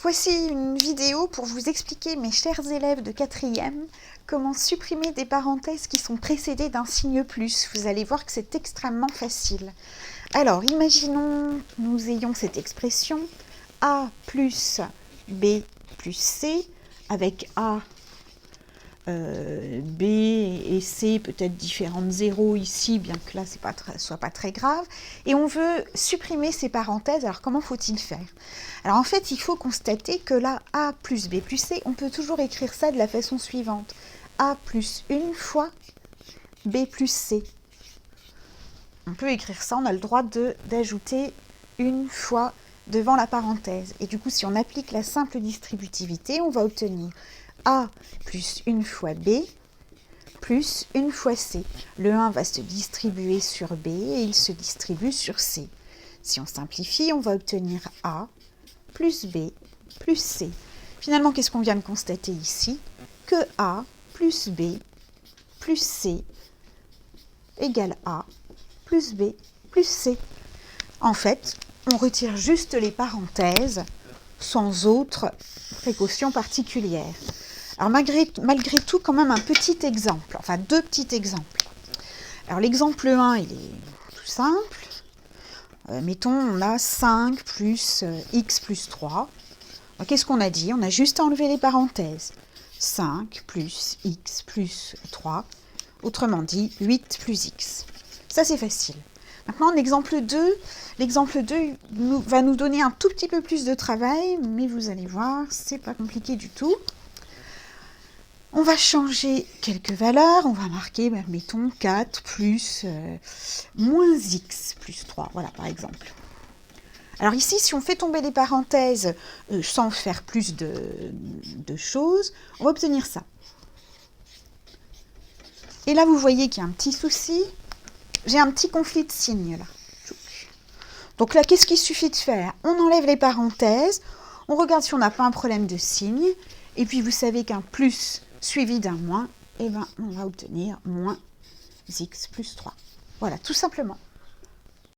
Voici une vidéo pour vous expliquer, mes chers élèves de 4e, comment supprimer des parenthèses qui sont précédées d'un signe plus. Vous allez voir que c'est extrêmement facile. Alors, imaginons nous ayons cette expression A plus B plus C, avec A, B et C, peut-être différentes zéros ici, bien que là, soit pas très grave. Et on veut supprimer ces parenthèses. Alors, comment faut-il faire? Alors, en fait, il faut constater que là, A plus B plus C, on peut toujours écrire ça de la façon suivante. A plus une fois B plus C. On peut écrire ça, on a le droit d'ajouter une fois devant la parenthèse. Et du coup, si on applique la simple distributivité, on va obtenir A plus une fois B plus une fois C. Le 1 va se distribuer sur B et il se distribue sur C. Si on simplifie, on va obtenir A plus B plus C. Finalement, qu'est-ce qu'on vient de constater ici? Que A plus B plus C égale A plus B plus C. En fait, on retire juste les parenthèses sans autre précaution particulière. Alors malgré tout, quand même un petit exemple, enfin deux petits exemples. Alors l'exemple 1, il est tout simple. Mettons, on a 5 plus x plus 3. Qu'est-ce qu'on a dit? On a juste enlevé les parenthèses. 5 plus x plus 3. Autrement dit, 8 plus x. Ça, c'est facile. Maintenant, l'exemple 2 va nous donner un tout petit peu plus de travail, mais vous allez voir, c'est pas compliqué du tout. On va changer quelques valeurs, on va marquer, mettons, 4 plus moins x plus 3, voilà, par exemple. Alors ici, si on fait tomber les parenthèses sans faire plus de choses, on va obtenir ça. Et là, vous voyez qu'il y a un petit souci. J'ai un petit conflit de signes, là. Donc là, qu'est-ce qu'il suffit de faire? On enlève les parenthèses, on regarde si on n'a pas un problème de signe, et puis vous savez qu'un plus suivi d'un moins, eh ben, on va obtenir moins x plus 3. Voilà, tout simplement.